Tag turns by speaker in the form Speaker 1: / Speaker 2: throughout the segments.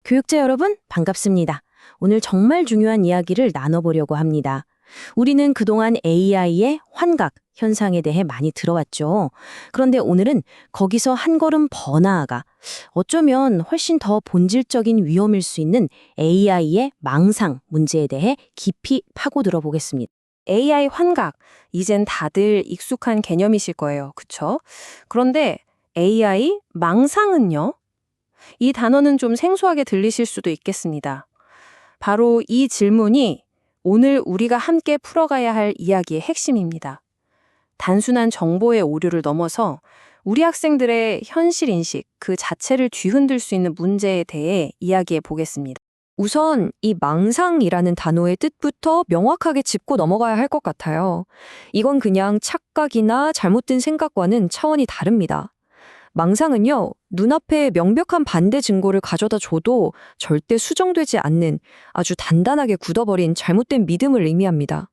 Speaker 1: 교육자 여러분, 반갑습니다. 오늘 정말 중요한 이야기를 나눠보려고 합니다. 우리는 그동안 AI의 환각 현상에 대해 많이 들어왔죠. 그런데 오늘은 거기서 한 걸음 더 나아가 어쩌면 훨씬 더 본질적인 위험일 수 있는 AI의 망상 문제에 대해 깊이 파고들어 보겠습니다.
Speaker 2: AI 환각, 이젠 다들 익숙한 개념이실 거예요. 그쵸? 그런데 AI 망상은요? 이 단어는 좀 생소하게 들리실 수도 있겠습니다. 바로 이 질문이 오늘 우리가 함께 풀어가야 할 이야기의 핵심입니다. 단순한 정보의 오류를 넘어서 우리 학생들의 현실 인식 그 자체를 뒤흔들 수 있는 문제에 대해 이야기해 보겠습니다.
Speaker 3: 우선 이 망상이라는 단어의 뜻부터 명확하게 짚고 넘어가야 할 것 같아요. 이건 그냥 착각이나 잘못된 생각과는 차원이 다릅니다. 망상은요, 눈앞에 명백한 반대 증거를 가져다 줘도 절대 수정되지 않는 아주 단단하게 굳어버린 잘못된 믿음을 의미합니다.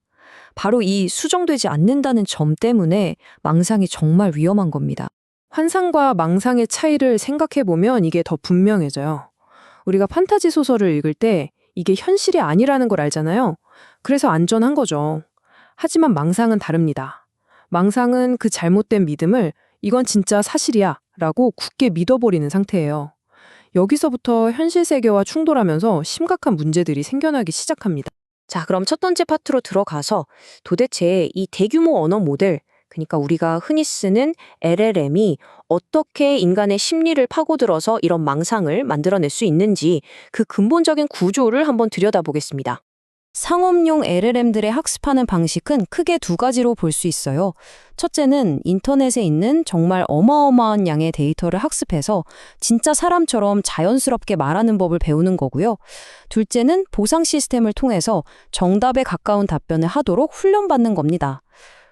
Speaker 3: 바로 이 수정되지 않는다는 점 때문에 망상이 정말 위험한 겁니다.
Speaker 4: 환상과 망상의 차이를 생각해보면 이게 더 분명해져요. 우리가 판타지 소설을 읽을 때 이게 현실이 아니라는 걸 알잖아요. 그래서 안전한 거죠. 하지만 망상은 다릅니다. 망상은 그 잘못된 믿음을 이건 진짜 사실이야 라고 굳게 믿어버리는 상태예요. 여기서부터 현실 세계와 충돌하면서 심각한 문제들이 생겨나기 시작합니다.
Speaker 1: 자, 그럼 첫 번째 파트로 들어가서 도대체 이 대규모 언어 모델, 그러니까 우리가 흔히 쓰는 LLM이 어떻게 인간의 심리를 파고들어서 이런 망상을 만들어낼 수 있는지 그 근본적인 구조를 한번 들여다보겠습니다. 상업용 LLM들의 학습하는 방식은 크게 두 가지로 볼 수 있어요. 첫째는 인터넷에 있는 정말 어마어마한 양의 데이터를 학습해서 진짜 사람처럼 자연스럽게 말하는 법을 배우는 거고요. 둘째는 보상 시스템을 통해서 정답에 가까운 답변을 하도록 훈련받는 겁니다.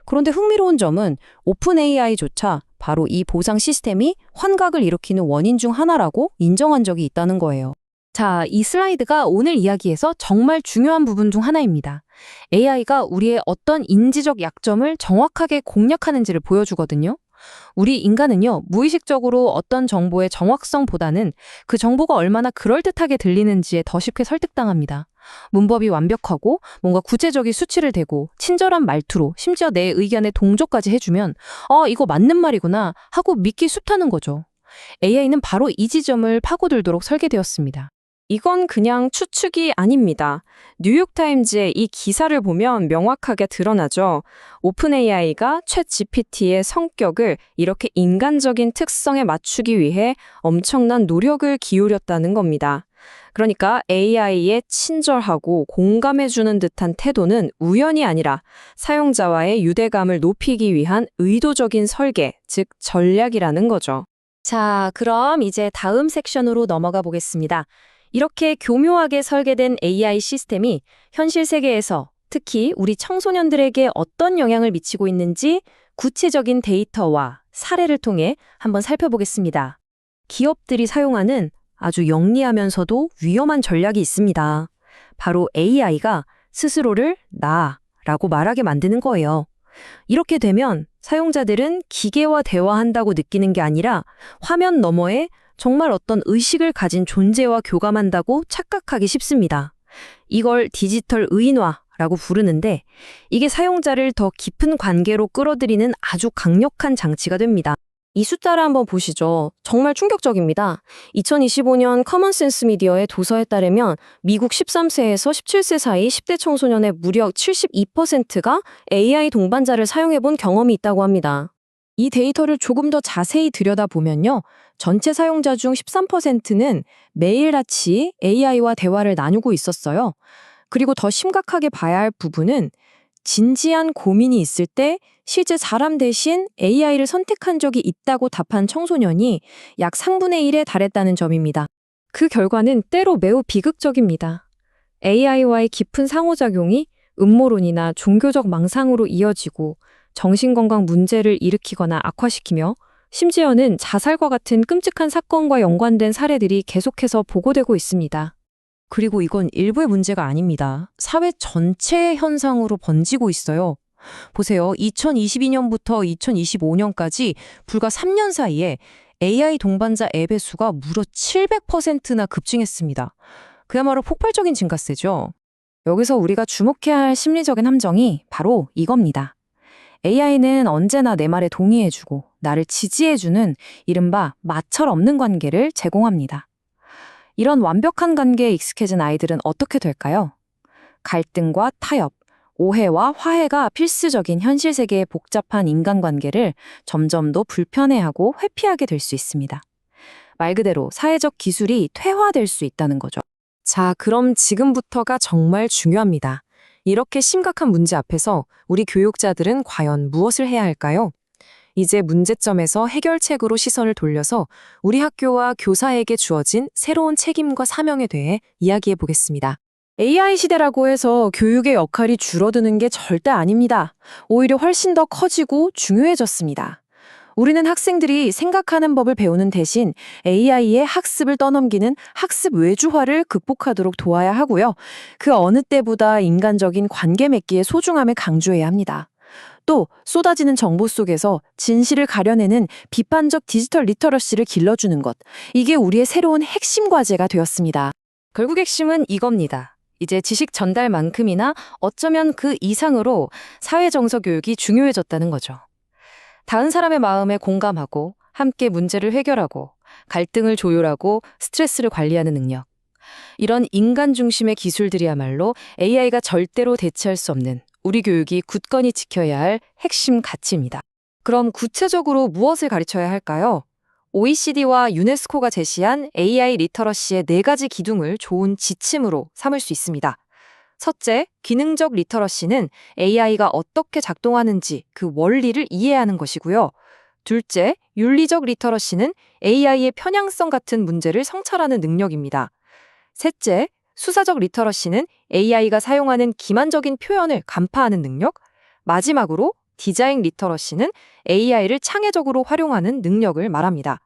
Speaker 1: 그런데 흥미로운 점은 오픈 AI조차 바로 이 보상 시스템이 환각을 일으키는 원인 중 하나라고 인정한 적이 있다는 거예요.
Speaker 2: 자, 이 슬라이드가 오늘 이야기에서 정말 중요한 부분 중 하나입니다. AI가 우리의 어떤 인지적 약점을 정확하게 공략하는지를 보여주거든요. 우리 인간은요, 무의식적으로 어떤 정보의 정확성보다는 그 정보가 얼마나 그럴듯하게 들리는지에 더 쉽게 설득당합니다. 문법이 완벽하고 뭔가 구체적인 수치를 대고 친절한 말투로 심지어 내 의견에 동조까지 해주면 이거 맞는 말이구나 하고 믿기 쉽다는 거죠. AI는 바로 이 지점을 파고들도록 설계되었습니다.
Speaker 5: 이건 그냥 추측이 아닙니다. 뉴욕타임즈의 이 기사를 보면 명확하게 드러나죠. 오픈AI가 챗GPT의 성격을 이렇게 인간적인 특성에 맞추기 위해 엄청난 노력을 기울였다는 겁니다. 그러니까 AI의 친절하고 공감해주는 듯한 태도는 우연이 아니라 사용자와의 유대감을 높이기 위한 의도적인 설계, 즉 전략이라는 거죠.
Speaker 1: 자, 그럼 이제 다음 섹션으로 넘어가 보겠습니다. 이렇게 교묘하게 설계된 AI 시스템이 현실 세계에서 특히 우리 청소년들에게 어떤 영향을 미치고 있는지 구체적인 데이터와 사례를 통해 한번 살펴보겠습니다. 기업들이 사용하는 아주 영리하면서도 위험한 전략이 있습니다. 바로 AI가 스스로를 나라고 말하게 만드는 거예요. 이렇게 되면 사용자들은 기계와 대화한다고 느끼는 게 아니라 화면 너머에 정말 어떤 의식을 가진 존재와 교감한다고 착각하기 쉽습니다. 이걸 디지털 의인화라고 부르는데 이게 사용자를 더 깊은 관계로 끌어들이는 아주 강력한 장치가 됩니다. 이 숫자를 한번 보시죠. 정말 충격적입니다. 2025년 커먼센스 미디어의 도서에 따르면 미국 13세에서 17세 사이 10대 청소년의 무려 72%가 AI 동반자를 사용해본 경험이 있다고 합니다. 이 데이터를 조금 더 자세히 들여다보면요. 전체 사용자 중 13%는 매일같이 AI와 대화를 나누고 있었어요. 그리고 더 심각하게 봐야 할 부분은 진지한 고민이 있을 때 실제 사람 대신 AI를 선택한 적이 있다고 답한 청소년이 약 3분의 1에 달했다는 점입니다. 그 결과는 때로 매우 비극적입니다. AI와의 깊은 상호작용이 음모론이나 종교적 망상으로 이어지고 정신건강 문제를 일으키거나 악화시키며 심지어는 자살과 같은 끔찍한 사건과 연관된 사례들이 계속해서 보고되고 있습니다. 그리고 이건 일부의 문제가 아닙니다. 사회 전체의 현상으로 번지고 있어요. 보세요. 2022년부터 2025년까지 불과 3년 사이에
Speaker 2: AI 동반자 앱의 수가 무려 700%나 급증했습니다. 그야말로 폭발적인 증가세죠. 여기서 우리가 주목해야 할 심리적인 함정이 바로 이겁니다. AI는 언제나 내 말에 동의해주고 나를 지지해주는 이른바 마찰 없는 관계를 제공합니다. 이런 완벽한 관계에 익숙해진 아이들은 어떻게 될까요? 갈등과 타협, 오해와 화해가 필수적인 현실 세계의 복잡한 인간관계를 점점 더 불편해하고 회피하게 될 수 있습니다. 말 그대로 사회적 기술이 퇴화될 수 있다는 거죠.
Speaker 5: 자, 그럼 지금부터가 정말 중요합니다. 이렇게 심각한 문제 앞에서 우리 교육자들은 과연 무엇을 해야 할까요? 이제 문제점에서 해결책으로 시선을 돌려서 우리 학교와 교사에게 주어진 새로운 책임과 사명에 대해 이야기해 보겠습니다.
Speaker 4: AI 시대라고 해서 교육의 역할이 줄어드는 게 절대 아닙니다. 오히려 훨씬 더 커지고 중요해졌습니다. 우리는 학생들이 생각하는 법을 배우는 대신 AI의 학습을 떠넘기는 학습 외주화를 극복하도록 도와야 하고요. 그 어느 때보다 인간적인 관계 맺기의 소중함을 강조해야 합니다. 또 쏟아지는 정보 속에서 진실을 가려내는 비판적 디지털 리터러시를 길러주는 것. 이게 우리의 새로운 핵심 과제가 되었습니다.
Speaker 2: 결국 핵심은 이겁니다. 이제 지식 전달만큼이나 어쩌면 그 이상으로 사회 정서 교육이 중요해졌다는 거죠. 다른 사람의 마음에 공감하고 함께 문제를 해결하고 갈등을 조율하고 스트레스를 관리하는 능력. 이런 인간 중심의 기술들이야말로 AI가 절대로 대체할 수 없는 우리 교육이 굳건히 지켜야 할 핵심 가치입니다. 그럼 구체적으로 무엇을 가르쳐야 할까요? OECD와 유네스코가 제시한 AI 리터러시의 4가지 기둥을 좋은 지침으로 삼을 수 있습니다. 첫째, 기능적 리터러시는 AI가 어떻게 작동하는지 그 원리를 이해하는 것이고요. 둘째, 윤리적 리터러시는 AI의 편향성 같은 문제를 성찰하는 능력입니다. 셋째, 수사적 리터러시는 AI가 사용하는 기만적인 표현을 간파하는 능력. 마지막으로 디자인 리터러시는 AI를 창의적으로 활용하는 능력을 말합니다.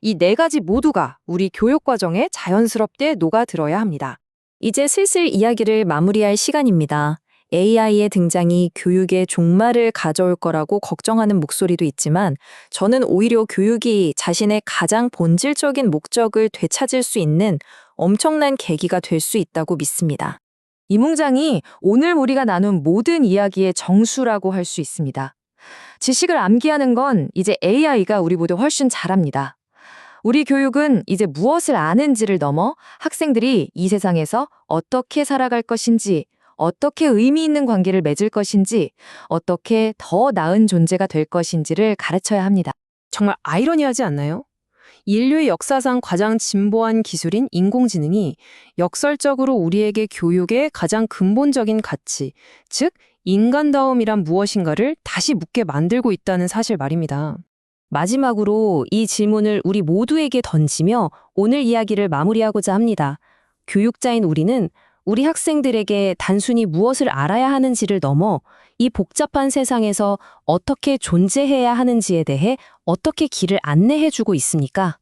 Speaker 2: 이 4가지 모두가 우리 교육 과정에 자연스럽게 녹아들어야 합니다.
Speaker 3: 이제 슬슬 이야기를 마무리할 시간입니다. AI의 등장이 교육에 종말을 가져올 거라고 걱정하는 목소리도 있지만 저는 오히려 교육이 자신의 가장 본질적인 목적을 되찾을 수 있는 엄청난 계기가 될 수 있다고 믿습니다.
Speaker 2: 이 문장이 오늘 우리가 나눈 모든 이야기의 정수라고 할 수 있습니다. 지식을 암기하는 건 이제 AI가 우리보다 훨씬 잘합니다. 우리 교육은 이제 무엇을 아는지를 넘어 학생들이 이 세상에서 어떻게 살아갈 것인지, 어떻게 의미 있는 관계를 맺을 것인지, 어떻게 더 나은 존재가 될 것인지를 가르쳐야 합니다.
Speaker 4: 정말 아이러니하지 않나요? 인류의 역사상 가장 진보한 기술인 인공지능이 역설적으로 우리에게 교육의 가장 근본적인 가치, 즉 인간다움이란 무엇인가를 다시 묻게 만들고 있다는 사실 말입니다.
Speaker 3: 마지막으로 이 질문을 우리 모두에게 던지며 오늘 이야기를 마무리하고자 합니다. 교육자인 우리는 우리 학생들에게 단순히 무엇을 알아야 하는지를 넘어 이 복잡한 세상에서 어떻게 존재해야 하는지에 대해 어떻게 길을 안내해주고 있습니까?